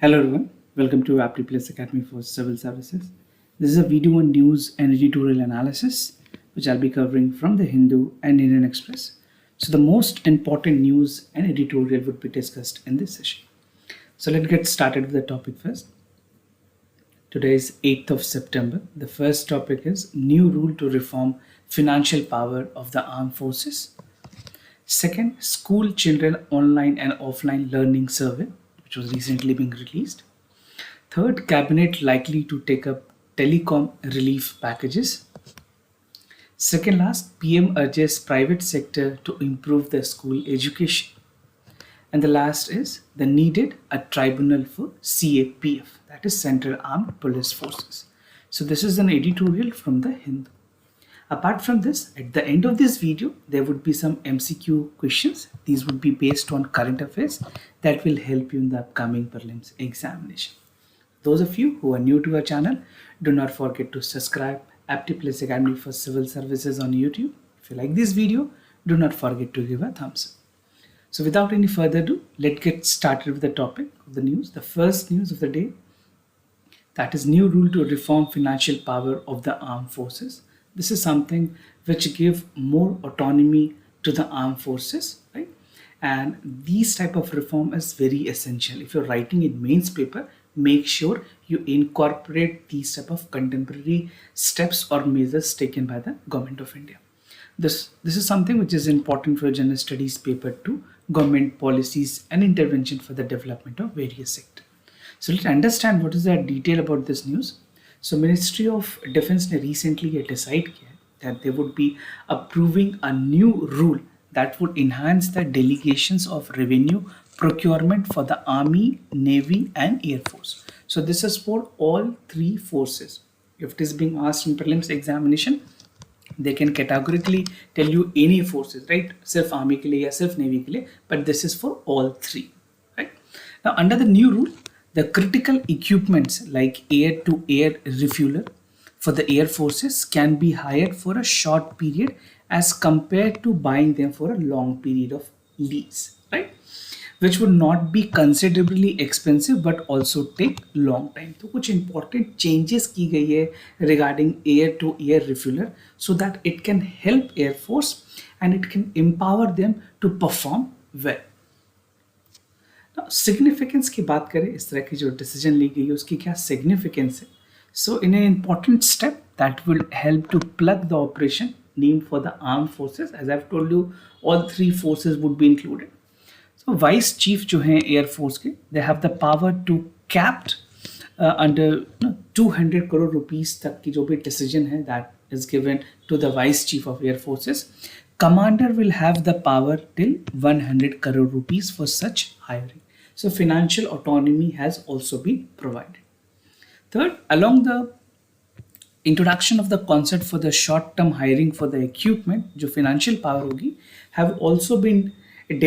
Hello everyone, welcome to Aptly Place Academy for Civil Services. This is a video on news and editorial analysis which I'll be covering from the Hindu and Indian Express. So the most important news and editorial would be discussed in this session. So let's get started with the topic first. Today is 8th of September. The first topic is new rule to reform financial power of the armed forces. Second, school children online and offline learning survey, which was recently being released. Third, cabinet likely to take up telecom relief packages. Second last, PM urges private sector to improve the school education. And the last is the needed a tribunal for CAPF, that is Central Armed Police Forces. So this is an editorial from the Hindu. Apart from this, at the end of this video, there would be some MCQ questions. These would be based on current affairs that will help you in the upcoming prelims examination. Those of you who are new to our channel, do not forget to subscribe Aptly Place Academy for Civil Services on YouTube. If you like this video, do not forget to give a thumbs up. So without any further ado, let's get started with the topic of the news. The first news of the day, that is new rule to reform financial power of the armed forces. This is something which give more autonomy to the armed forces, right? And these type of reform is very essential. If you're writing in mains paper, make sure you incorporate these type of contemporary steps or measures taken by the Government of India. This is something which is important for general studies paper 2, government policies and intervention for the development of various sectors. So let's understand what is the detail about this news. So Ministry of Defense ने recently decide किया that they would be approving a new rule that would enhance the delegations of revenue procurement for the Army, Navy and Air Force. So this is for all three forces. If it is being asked in prelims examination, they can categorically tell you any forces, right? Sirf Army के लिए या सिर्फ Navy के लिए, but this is for all three, right? Now under the new rule, the critical equipments like air-to-air refueler for the air forces can be hired for a short period as compared to buying them for a long period of lease, right? Which would not be considerably expensive but also take long time. तो कुछ important changes की गई है regarding air-to-air refueler so that it can help Air Force and it can empower them to perform well. Significance की बात करें, इस तरह की जो डिसीजन ली गई है उसकी क्या सिग्निफिकेंस है. So in an important step that will help to plug the operation named for the arm forces. As I have told you, all three forces would be included. So vice chief जो हैं air force के, they have the power to capped under 200 crore rupees तक की जो भी decision है that is given to the vice chief of air forces. Commander will have the power till 100 crore rupees for such hiring. So financial autonomy has also been provided. Third, along the introduction of the concept for the short-term hiring for the equipment, जो financial power होगी, have also been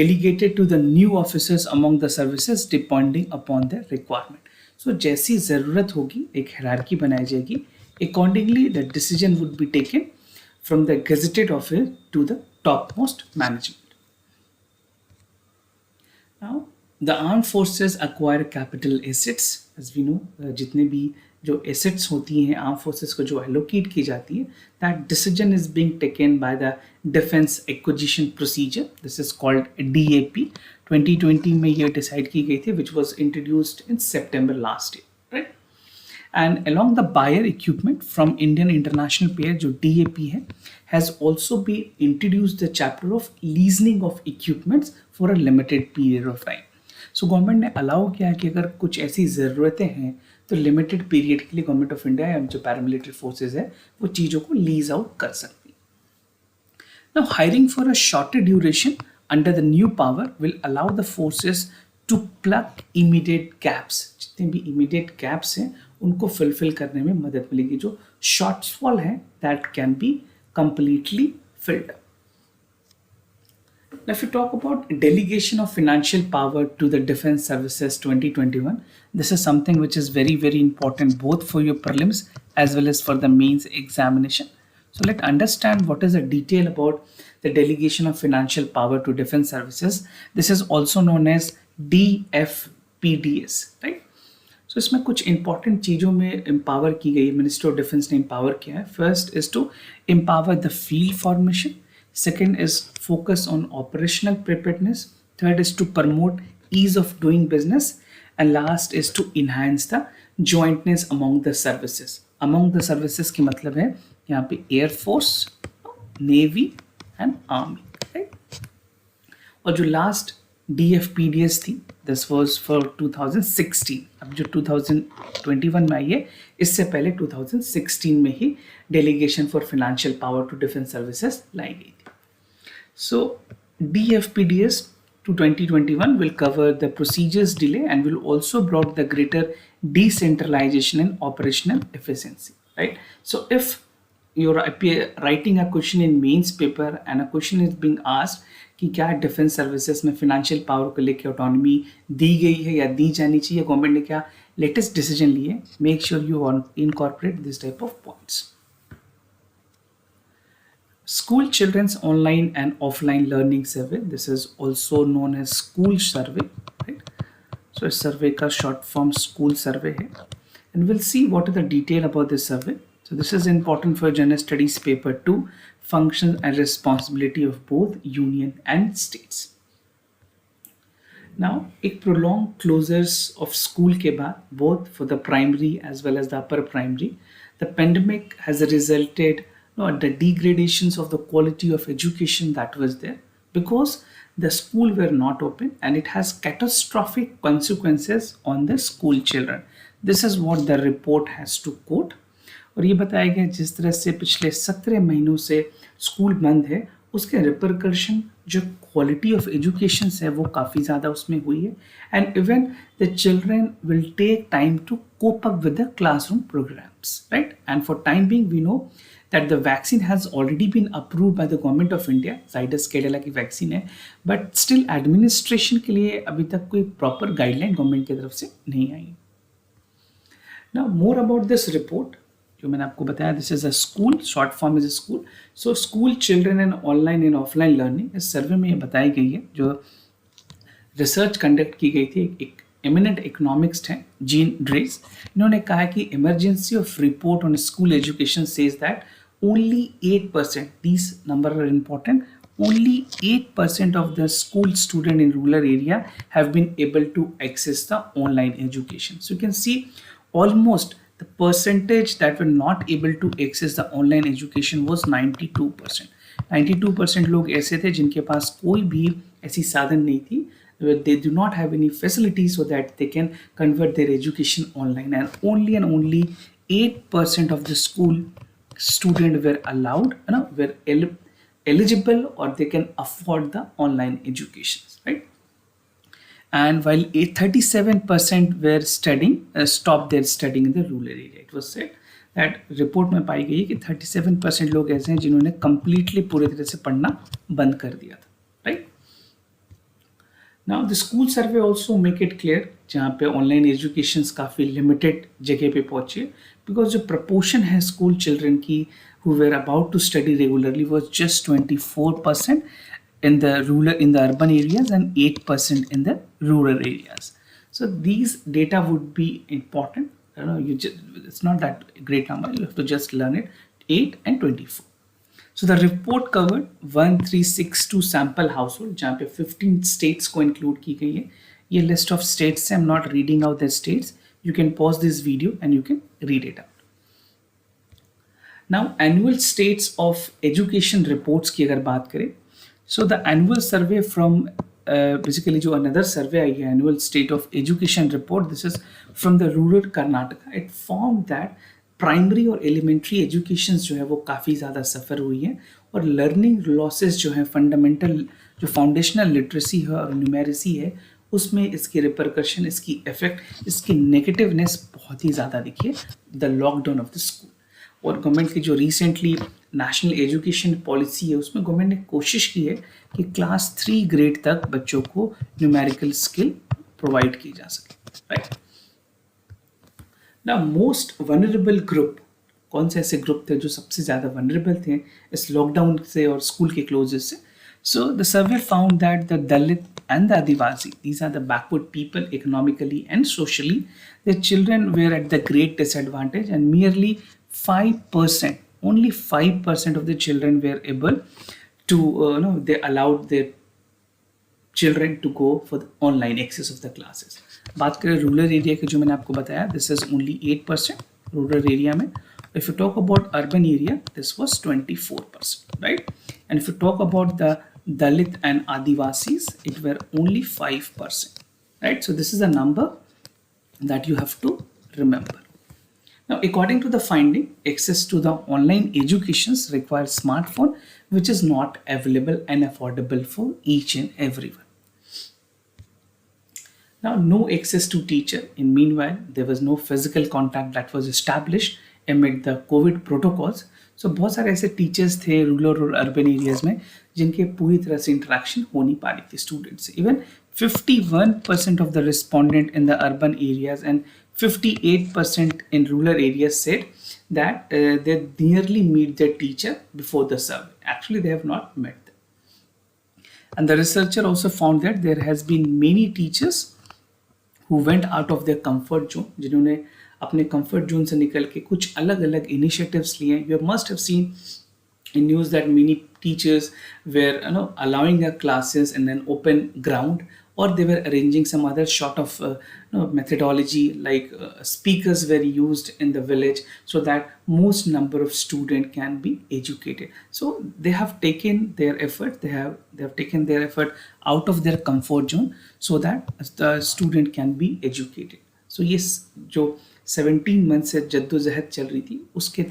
delegated to the new officers among the services depending upon their requirement. So जैसी ज़रूरत होगी एक hierarchy बनाई जाएगी. Accordingly, the decision would be taken from the gazetted officer to the topmost management. Now, the armed forces acquire capital assets. As we know, जितने भी जो assets होती हैं armed forces को जो allocate की जाती है, that decision is being taken by the Defense Acquisition Procedure. This is called DAP. 2020 में ये decide की गई थी, which was introduced in September last year, right? And along the buyer equipment from Indian International Pair जो DAP है, has also been introduced the chapter of leasing of equipments for a limited period of time. So government ने allow किया कि अगर कुछ ऐसी ज़रूरतें हैं तो limited period के लिए गवर्नमेंट ऑफ इंडिया या जो पैरामिलिट्री फोर्सेज है वो चीज़ों को लीज आउट कर सकती है. Now hiring for a shorter duration under the new power will allow the forces to plug immediate gaps. जितने भी immediate gaps हैं उनको fulfill करने में मदद मिलेगी. जो shortfall है that can be completely filled up. Now if you talk about delegation of financial power to the Defense Services 2021, this is something which is very, very important both for your prelims as well as for the mains examination. So let's understand what is the detail about the delegation of financial power to defense services. This is also known as DFPDS, right? सो इसमें कुछ important चीज़ों में empower की गई है, ministry of defence ने empower किया है. First is to empower the field formation. Second is focus on operational preparedness. Third is to promote ease of doing business, and last is to enhance the jointness among the services. among the services की मतलब है यहाँ पे air force, navy and army, right. और जो last DFPDS थी, this was for 2016. अब जो 2021 में आई है, इससे पहले 2016 में ही delegation for financial power to defence services लाई गई थी. So DFPDS to 2021 will cover the procedures delay and will also brought the greater decentralization and operational efficiency, right? So if you're writing a question in mains paper and a question is being asked कि क्या defence services में financial power को लेकर autonomy दी गई है या दी जानी चाहिए, गवर्नमेंट ने क्या लेटेस्ट डिसीजन लिए, make sure you incorporate this type of points. School children's online and offline learning survey. This is also known as school survey, right? So इस survey का short form school survey है, and we'll see what are the detail about this survey. So this is important for general studies paper 2, function and responsibility of both union and states. Now, एक prolonged closures of school के बाद, both for the primary as well as the upper primary, the pandemic has resulted the degradations of the quality of education that was there, because the school were not open, and it has catastrophic consequences on the school children. This is what the report has to quote. और ये बताया गया जिस तरह से पिछले 17 महीनों से स्कूल बंद है, उसके रिपरकशन जो क्वालिटी ऑफ एजुकेशन है वो काफ़ी ज़्यादा उसमें हुई है, and even the children will take time to cope up with the classroom programmes, right. And for time being we know that the vaccine has already been approved by the government of India. Zydus Cadila की vaccine है, but still administration के लिए अभी तक कोई proper guideline government की तरफ से नहीं आई. Now more about this report जो मैंने आपको बताया, this is a school, short form is a school. So school children and online and offline learning, इस सर्वे में ये बताई गई है, जो रिसर्च कंडक्ट की गई थी एक एमिनेंट इकोनॉमिक्स हैं जीन ड्रेस. इन्होंने कहा कि emergency of report on school education says that only 8%, these numbers are important, only 8% of the school student in rural area have been able to access the online education. So you can see almost the percentage that were not able to access the online education was 92%. 92% लोग ऐसे थे जिनके पास कोई भी ऐसी साधन नहीं थी, they do not have any facilities so that they can convert their education online, and only 8% of the school student were allowed, were eligible, or they can afford the online education, right? And while 37% were studying, stopped their studying in the rural area. It was said that report में पाई गई कि 37% लोग ऐसे हैं जिन्होंने completely पूरी तरह से पढ़ना बंद कर दिया था, right? Now the school survey also make it clear जहाँ पे ऑनलाइन एजुकेशन काफ़ी लिमिटेड जगह पे पहुँचे, बिकॉज जो प्रपोर्शन है स्कूल चिल्ड्रन की who were about to study regularly was just 24% in the urban areas and 8% in the rural areas. So these data would be important. It's not that great number. You have to just learn it. 8 and 24. So the report covered 1362 sample household, जहाँ पे 15 states को include की गई है. ये list of states है. I'm not reading out the states. You can pause this video and you can read it out. Now annual states of education reports की अगर बात करें, so the annual survey from basically जो another survey आई है, annual state of education report, this is from the rural Karnataka. It found that primary और elementary education जो है वो काफ़ी ज़्यादा सफ़र हुई है, और लर्निंग लॉसेस जो है फंडामेंटल जो फाउंडेशनल लिटरेसी है और न्यूमेरेसी है उसमें इसकी रिपरकशन, इसकी इफेक्ट, इसकी नेगेटिवनेस बहुत ही ज़्यादा दिखी है the lockdown of the school. और गवर्नमेंट की जो रिसेंटली नेशनल एजुकेशन पॉलिसी है उसमें गवर्नमेंट ने कोशिश की है कि क्लास 3 ग्रेड तक बच्चों को न्यूमेरिकल स्किल प्रोवाइड की जा सके, राइट. ना मोस्ट वनरेबल ग्रुप, कौन से ऐसे ग्रुप थे जो सबसे ज़्यादा वनरेबल थे इस लॉकडाउन से और स्कूल के क्लोजेस से? So the survey found that the Dalit and the Adivasi, these are the backward people economically and socially, their children were at the great disadvantage, and merely 5%, only 5% of the children were able to, they allowed their children to go for the online access of the classes. बात करें rural area की, जो मैंने आपको बताया, this is only 8% rural area में. If you talk about urban area, this was 24%, right? And if you talk about the Dalit and Adivasis, it were only 5%, right? So this is a number that you have to remember. Now, according to the finding, access to the online educations requires smartphone, which is not available and affordable for each and everyone. Now, no access to teacher. In meanwhile, there was no physical contact that was established amid the COVID protocols. So बहुत सारे ऐसे teachers थे rural और urban areas में जिनके पूरी तरह से इंटरेक्शन हो नहीं पा रही थी स्टूडेंट से. Even 51% of the respondent in the urban areas and 58% in rural areas said that they nearly meet their teacher before the survey. Actually, they have not met them. And the researcher also found that there has been many teachers who went out of their comfort zone, जिन्होंने अपने comfort zone से निकल के कुछ अलग अलग initiatives लिए. You must have seen in news that many teachers were allowing their classes in an open ground, or they were arranging some other sort of methodology, like speakers were used in the village so that most number of students can be educated. So they have taken their effort, they have taken their effort out of their comfort zone so that the student can be educated. So yes, जो 17 month से जद्दोजहद चल रही थी उसके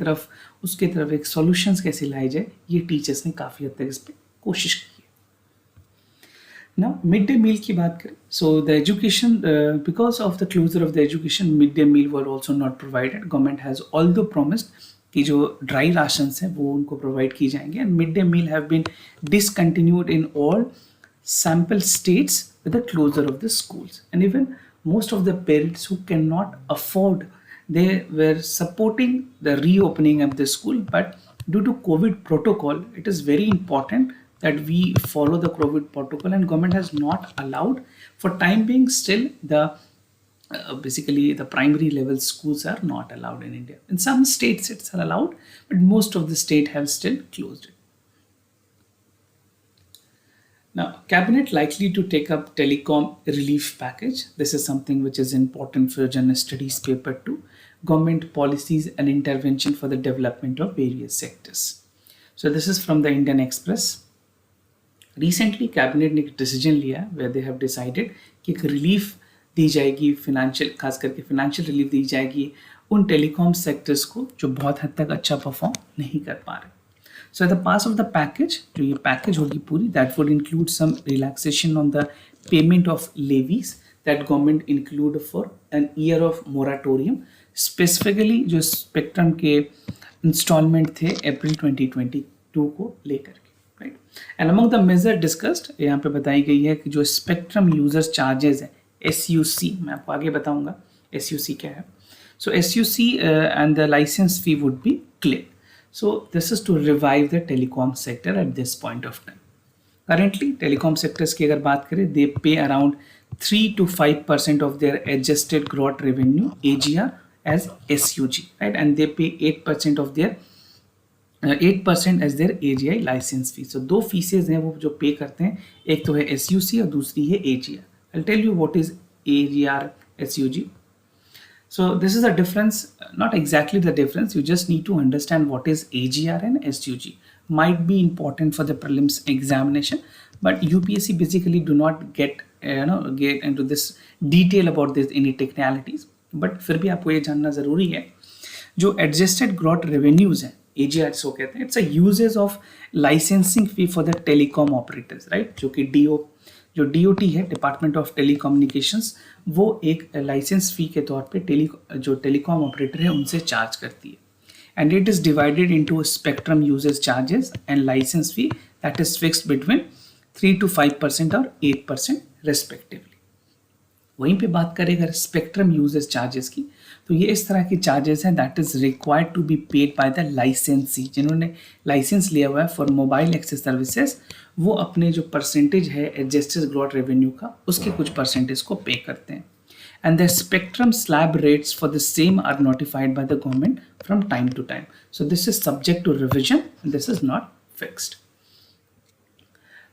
तरफ एक solutions कैसे लाए जाए, ये टीचर्स ने काफ़ी हद तक इस पर कोशिश की है. Now, मिड डे मील की बात करें. So the education, because of the closure of the education, mid day meal were also not provided. Government has although promised कि जो ड्राई राशंस हैं वो उनको प्रोवाइड की जाएंगे. And mid day meal have been discontinued in all sample states with the closure of the schools. And even most of the parents who cannot afford, they were supporting the reopening of the school, but due to COVID protocol, it is very important that we follow the COVID protocol, and government has not allowed for time being. Still the basically the primary level schools are not allowed in India. In some states it's allowed, but most of the state have still closed it. Now, cabinet likely to take up telecom relief package. This is something which is important for general studies paper 2. Government policies and intervention for the development of various sectors. So this is from the Indian Express. Recently, cabinet ने एक decision लिया where they have decided कि एक relief दी जाएगी, financial, खास करके financial relief दी जाएगी उन telecom sectors को जो बहुत हद तक अच्छा perform नहीं कर पा रहे. So at the pass of the package, जो ये package होगी पूरी, that would include some relaxation on the payment of levies that government include for an year of moratorium. Specifically जो spectrum के installment थे April 2022 को लेकर के, right? And among the measures discussed, यहाँ पे बताई गई है कि जो spectrum users charges है SUC, मैं आपको आगे बताऊंगा SUC क्या है. So SUC and the license fee would be clear. So this is to revive the telecom sector at this point of time. Currently, telecom sectors की अगर बात करें, they pay around 3 to 5% of their adjusted gross revenue (AGR) as SUG, right? And they pay 8% of their 8% as their AGI license fee. So दो faeces हैं वो जो पे करते हैं, एक तो है SUC और दूसरी है AGR. I'll tell you what is AGR, SUG. So this is a difference, not exactly the difference. You just need to understand what is AGR and SUG. Might be important for the prelims examination, but UPSC basically do not get into this detail about this any technicalities. But फिर भी आपको ये जानना ज़रूरी है, जो adjusted gross revenues हैं AGR सो कहते हैं, it's a uses of licensing fee for the telecom operators, right? जो कि जो DOT है, डिपार्टमेंट ऑफ टेलीकम्युनिकेशंस, वो एक लाइसेंस फी के तौर पे जो टेलीकॉम ऑपरेटर है उनसे चार्ज करती है. And it is divided into spectrum usage charges and licence fee that is fixed between 3 to 5% और 8% रेस्पेक्टिवली. वहीं पे बात करें अगर स्पेक्ट्रम यूजेज चार्जेस की, तो ये इस तरह की चार्जेस हैं that is required to be paid by the licensee, जिन्होंने लाइसेंस लिया हुआ है फॉर मोबाइल एक्सेस सर्विसेज, वो अपने जो परसेंटेज है एडजस्टेड ग्रॉस रेवेन्यू का उसके कुछ परसेंटेज को पे करते हैं. And the spectrum slab rates for the same are notified by the government from time to time. So this is subject to revision and this is not fixed.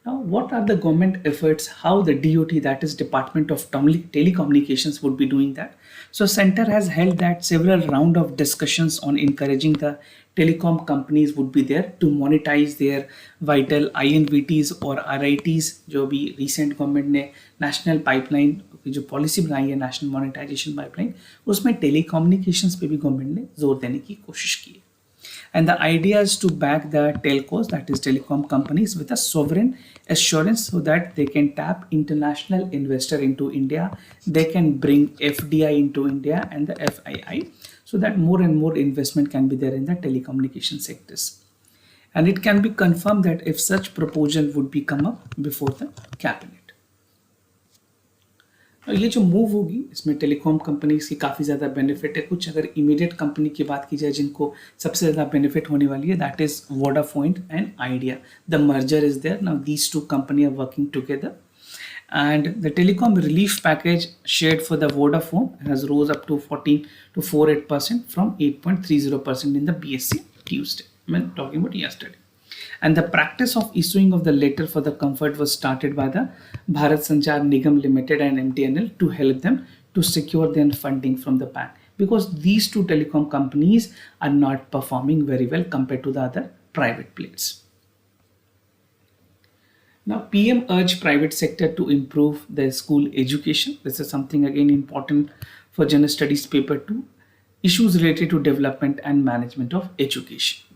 Now, what are the government efforts? How the DOT, that is Department of Telecommunications, would be doing that? So, Center has held that several round of discussions on encouraging the telecom companies would be there to monetize their vital INVTs or RITs. जो भी recent government ने national pipeline की जो policy बनाई है national monetization pipeline, उसमें telecommunications पे भी government ने जोर देने की कोशिश की है. And the idea is to back the telcos, that is telecom companies, with a sovereign assurance so that they can tap international investor into India, they can bring FDI into India and the FII, so that more and more investment can be there in the telecommunication sectors. And it can be confirmed that if such proposal would be come up before the cabinet. ये जो move होगी इसमें telecom companies की काफ़ी ज़्यादा benefit है. कुछ अगर इमीडिएट कंपनी की बात की जाए जिनको सबसे ज़्यादा बेनिफिट होने वाली है, that is Vodafone and Idea. The merger is there now, these two company are working together. And the telecom relief package shared for the Vodafone has rose up to 14 to 48% from 8.30% in the BSC Tuesday. I'm talking about yesterday. And the practice of issuing of the letter for the comfort was started by the Bharat Sanchar Nigam Limited and MTNL to help them to secure their funding from the bank, because these two telecom companies are not performing very well compared to the other private players. Now, PM urged private sector to improve their school education. This is something again important for General Studies paper 2. Issues related to development and management of education.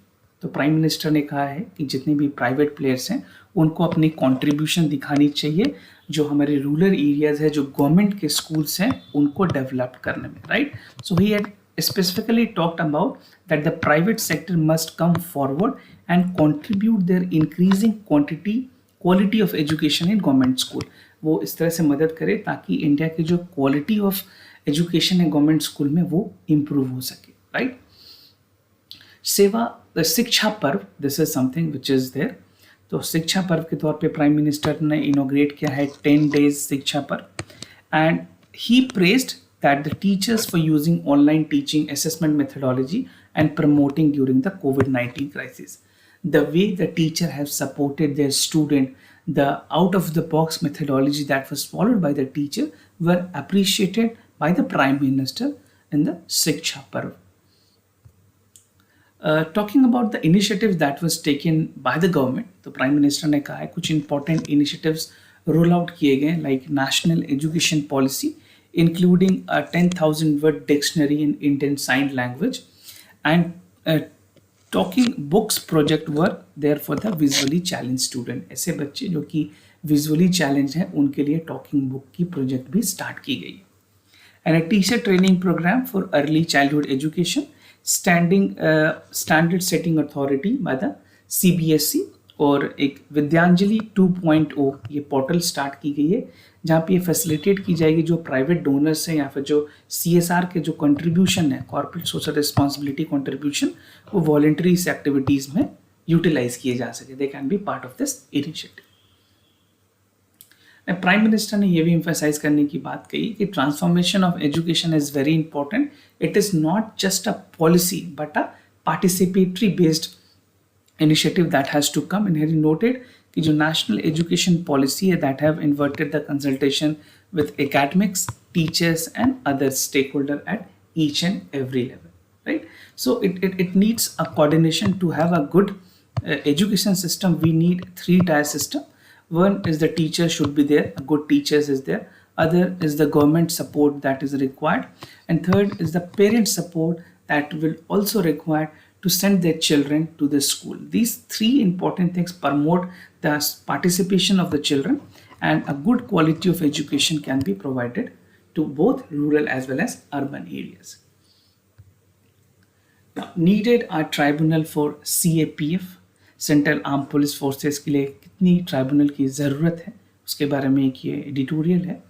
तो prime minister ने कहा है कि जितने भी private players हैं उनको अपनी कंट्रीब्यूशन दिखानी चाहिए जो हमारे रूरल एरियाज है, जो गवर्नमेंट के स्कूल्स हैं उनको डेवलप करने में, right. So he had specifically talked about that the private sector must come forward and contribute their increasing quality of education in government school. वो इस तरह से मदद करे ताकि इंडिया की जो क्वालिटी ऑफ एजुकेशन है गवर्नमेंट स्कूल में वो इम्प्रूव हो सके, राइट. सेवा Shiksha Parv, this is something which is there. तो शिक्षा पर्व के तौर पे प्राइम मिनिस्टर ने इनोग्रेट किया है 10 days शिक्षा पर्व. And he praised that the teachers for using online teaching assessment methodology and promoting during the COVID-19 crisis. The way the teacher have supported their student, the out of the box methodology that was followed by the teacher were appreciated by the prime minister in the Shiksha Parv. Talking about the initiatives that was taken by the government, तो prime minister ने कहा है कुछ important initiatives role out किए गए, like national education policy including 10,000 word dictionary in Indian sign language and talking books project work there for the visually challenge student. ऐसे बच्चे जो कि विजुअली चैलेंज हैं उनके लिए टॉकिंग बुक की प्रोजेक्ट भी स्टार्ट की गई. And a teacher training programme for early childhood education standard setting authority by the CBSE और एक विद्यांजलि 2.0 ये पोर्टल स्टार्ट की गई है जहाँ पे ये फैसिलिटेट की जाएगी जो प्राइवेट डोनर्स हैं या फिर जो CSR के जो कंट्रीब्यूशन है, कॉर्पोरेट सोशल रिस्पॉन्सिबिलिटी कंट्रीब्यूशन, वो वॉलेंट्री एक्टिविटीज़ में यूटिलाइज किए जा सके. They can be part of this initiative. Prime minister ने यह भी एम्फेसाइज करने की बात कही कि transformation of education is very important. It is not just a policy but a participatory based initiative that has to come. And he noted कि जो national education policy है that have inverted the consultation with academics, teachers and other stakeholder at each and every level, right? So it needs a coordination to have a good education system. We need 3-tier system. One is the teacher should be there, a good teachers is there. Other is the government support that is required. And third is the parent support that will also require to send their children to the school. These 3 important things promote the participation of the children, and a good quality of education can be provided to both rural as well as urban areas. Now, needed a tribunal for CAPF, Central Armed Police Forces के लिए कितनी tribunal की ज़रूरत है उसके बारे में एक ये एडिटोरियल है.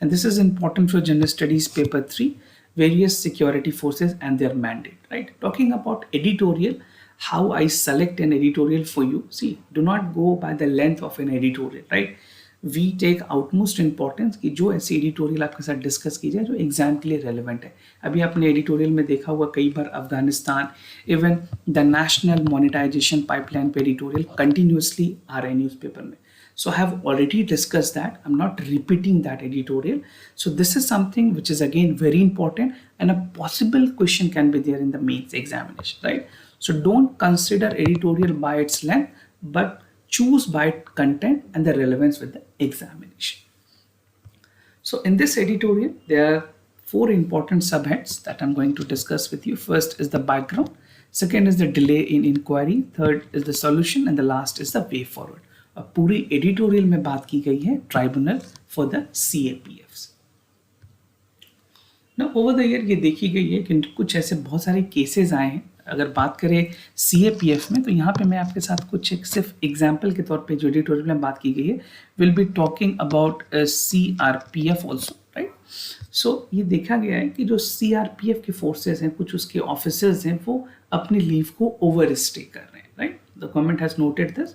And this is important for General Studies paper 3. various security forces and their mandate, right? Talking about editorial, how I select an editorial for you. See, do not go by the length of an editorial, right? We take outmost importance कि जो ऐसी editorial आपके साथ discuss की जाए जो exam के लिए रेलिवेंट है. अभी आपने एडिटोरियल में देखा होगा कई बार Afghanistan, even the national monetisation pipeline पे एडिटोरियल कंटिन्यूसली आ रहे हैं न्यूज़पेपर में. So I have already discussed that. I'm not repeating that editorial. So this is something which is again very important, and a possible question can be there in the mains examination, right? So don't consider editorial by its length, but choose by content and the relevance with the examination. So in this editorial, there are 4 important subheads that I'm going to discuss with you. First is the background, second is the delay in inquiry, third is the solution, and the last is the way forward. अब पूरी editorial में बात की गई है tribunal for the CAPFs. ना over the year ये देखी गई है कि कुछ ऐसे बहुत सारे केसेस आए हैं. अगर बात करें CAPF में, तो यहाँ पे मैं आपके साथ कुछ एक सिर्फ एग्जाम्पल के तौर पे जो एडिटोरियल में बात की गई है, will be talking about CRPF also, right. So ये देखा गया है कि जो CRPF के फोर्सेज हैं, कुछ उसके ऑफिसर्स हैं, वो अपनी लीव को ओवर स्टे कर रहे हैं, right. The government has noted this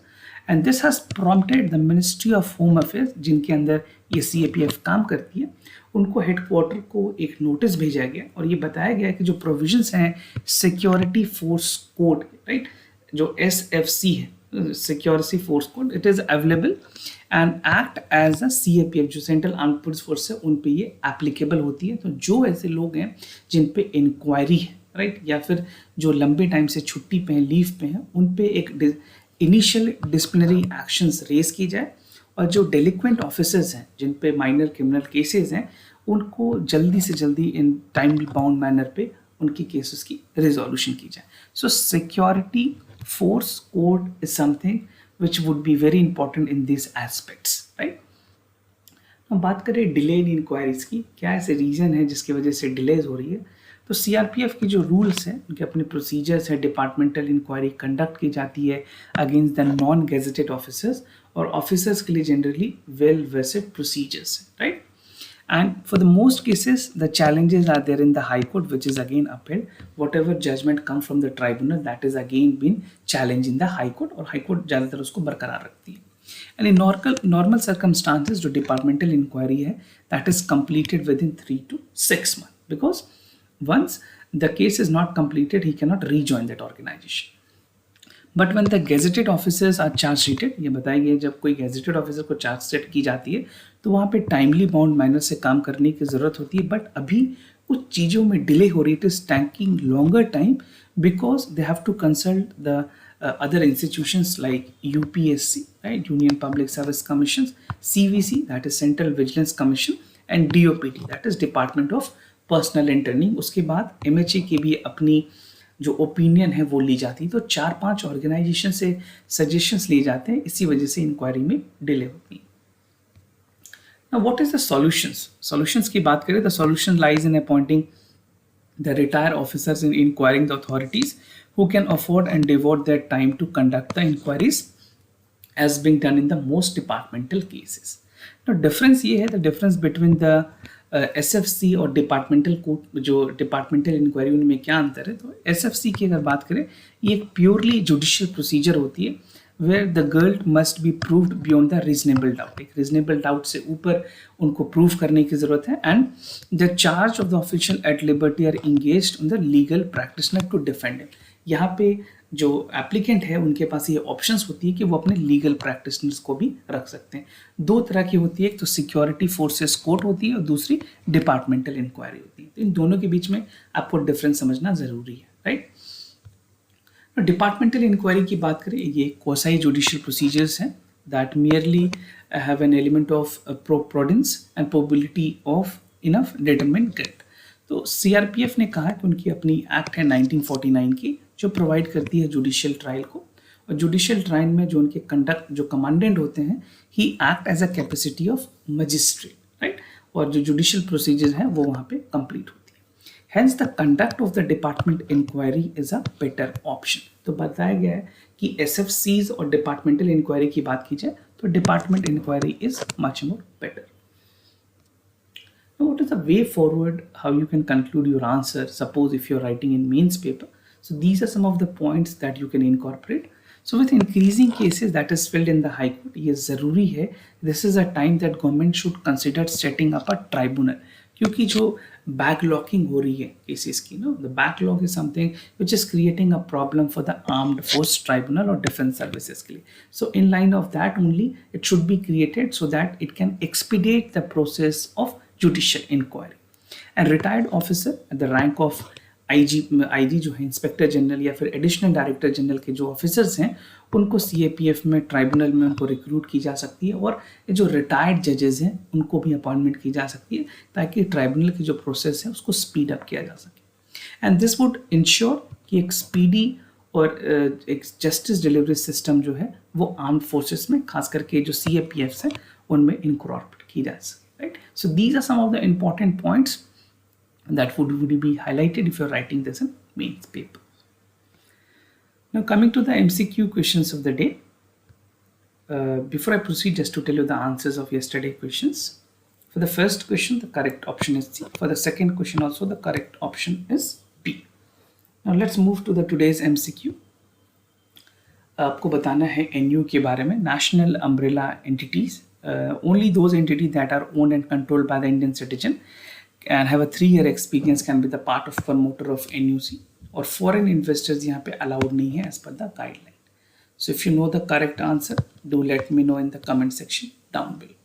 and this has prompted the ministry of home affairs, जिनके अंदर ये CAPF काम करती है, उनको हेडक्वार्टर को एक नोटिस भेजा गया और ये बताया गया कि जो प्रोविजंस हैं सिक्योरिटी फोर्स कोड, राइट, जो SFC है, security force code, it is available and act as a CAPF, जो सेंट्रल आर्म्ड पुलिस फोर्स है, उन पे ये एप्लीकेबल होती है. तो जो ऐसे लोग हैं जिन पे इंक्वायरी है, राइट, या फिर जो लंबे टाइम से छुट्टी पे हैं, लीव पे हैं, उन पे एक इनिशियल डिसिप्लिनरी एक्शंस रेज की जाए, और जो डेलिक्वेंट ऑफिसर्स हैं जिन पे माइनर क्रिमिनल केसेस हैं, उनको जल्दी से जल्दी इन टाइम बाउंड मैनर पे उनकी केसेस की रिजोल्यूशन की जाए. सो security force code is something which would be very important in this aspects, right. हम बात करें डिले इन इंक्वायरीज की, क्या ऐसे रीजन है जिसकी वजह से डिलेज हो रही है. तो CRPF की जो रूल्स हैं, उनके अपने प्रोसीजर्स है. डिपार्टमेंटल इंक्वायरी कंडक्ट की जाती है against the non gazetted officers, और ऑफिसर्स के लिए generally well vested procedures, right. And for the most cases, the challenges are there in the High Court, which is again upheld. Whatever judgment come from the tribunal, that is again been challenged in the High Court, और High Court ज़्यादातर उसको बरकरार रखती है. And in normal circumstances, जो departmental inquiry है, that is completed within 3 to 6 months, because once the case is not completed, he cannot rejoin that organization. But when the gazetted officers are charge sheeted, ये बताया गया जब कोई gazetted officer को charge sheet की जाती है तो वहाँ पे टाइमली बाउंड मैनर से काम करने की ज़रूरत होती है. बट अभी कुछ चीज़ों में डिले हो रही है. It is taking longer time because they have to consult the other institutions like UPSC, right, Union Public Service Commission, CVC, that is Central Vigilance Commission, and DOPT, that is Department of Personnel and Training. उसके बाद MHA की भी अपनी जो opinion है वो ली जाती है. तो 4-5 ऑर्गेनाइजेशन से सजेशंस लिए जाते हैं, इसी वजह से इंक्वायरी में डिले होती है. Now what is the solutions. Solutions की बात करें, the solution lies in appointing the retired officers in enquiring the authorities who can afford and devote their time to conduct the inquiries as being done in the most departmental cases. Now difference ये है, the difference between the SFC और departmental court, जो departmental inquiry, उनमें क्या अंतर है. तो SFC की अगर बात करें, ये एक प्योरली जुडिशियल प्रोसीजर होती है where the guilt must be proved beyond the reasonable doubt. एक रीजनेबल डाउट से ऊपर उनको प्रूव करने की जरूरत है. And the charge of the official at liberty are engaged in the legal practitioner to defend him. यहाँ पे जो एप्लीकेंट है उनके पास ये ऑप्शंस होती है कि वो अपने लीगल प्रैक्टिशनर्स को भी रख सकते हैं. 2 तरह की होती है, एक तो सिक्योरिटी फोर्सेस कोर्ट होती है और दूसरी डिपार्टमेंटल इंक्वायरी होती है. तो इन दोनों के बीच में आपको डिफरेंस समझना जरूरी है, राइट. डिपार्टमेंटल इंक्वायरी की बात करें, ये क्वासी जुडिशियल प्रोसीजर्स हैं that merely have an element of prudence and probability of enough determinant guilt. तो CRPF ने कहा कि उनकी अपनी एक्ट है 1949 की, जो प्रोवाइड करती है जुडिशियल ट्रायल को. और जुडिशियल ट्रायल में जो उनके कंडक्ट जो कमांडेंट होते हैं, he act as a capacity of magistrate, right. और जो जुडिशियल प्रोसीजर है वो वहाँ पे कंप्लीट होती है. Hence the conduct of the department inquiry is a better option. तो बताया गया है कि SFCs और डिपार्टमेंटल इंक्वायरी की बात की जाए तो department inquiry is much more better. Now, what is the way forward how you can conclude your answer? Suppose if you're writing in mains paper. So these are some of the points that you can incorporate. So with increasing cases that is filled in the High Court, ये ज़रूरी है. This is a time that government should consider setting up a tribunal. क्योंकि जो बैकलॉकिंग हो रही है cases की, no, the backlog is something which is creating a problem for the armed force tribunal और डिफेंस सर्विसेज के लिए. So in line of that only it should be created so that it can expedite the process of judicial inquiry. And retired officer at the rank of IG जो है, inspector general या फिर additional director general के जो officers हैं, उनको CAPF में tribunal में उनको रिक्रूट की जा सकती है. और ये जो रिटायर्ड जजेस हैं उनको भी अपॉइंटमेंट की जा सकती है ताकि ट्राइब्यूनल की जो प्रोसेस है उसको स्पीड अप किया जा सके. एंड दिस वुड इंश्योर कि एक स्पीडी और एक जस्टिस डिलीवरी सिस्टम जो है वो आर्म फोर्सेस में, खास करके जो सीएपीएफ हैं, उनमें इनकॉर्पोरेट की जा सके. Right. So these are some of the important points that would be highlighted if you're writing this in mains paper. Now coming to the MCQ questions of the day. Before I proceed, just to tell you the answers of yesterday questions. For the first question, the correct option is C. For the second question also, the correct option is B. Now let's move to the today's MCQ. आपको बताना है NU के बारे में, National Umbrella Entities. Only those entities that are owned and controlled by the Indian citizen and have a 3-year experience can be the part of promoter of NUC, और foreign investors यहाँ पे allowed नहीं है as per the guideline. So if you know the correct answer, do let me know in the comment section down below.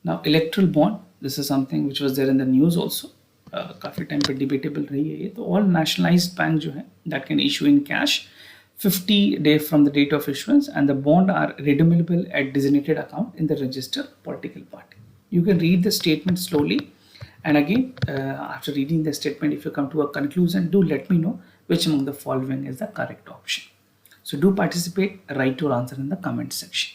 Now electoral bond, this is something which was there in the news also. काफ़ी time पे debatable रही है ये. तो all nationalized bank जो है that can issue in cash 50 days from the date of issuance, and the bond are redeemable at designated account in the register political party. You can read the statement slowly, and again after reading the statement, if you come to a conclusion, do let me know which among the following is the correct option. So do participate, write your answer in the comment section.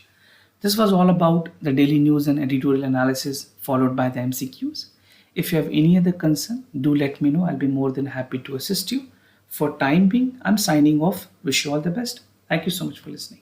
This was all about the daily news and editorial analysis followed by the MCQs. If you have any other concern, do let me know. I'll be more than happy to assist you. For time being, I'm signing off. Wish you all the best. Thank you so much for listening.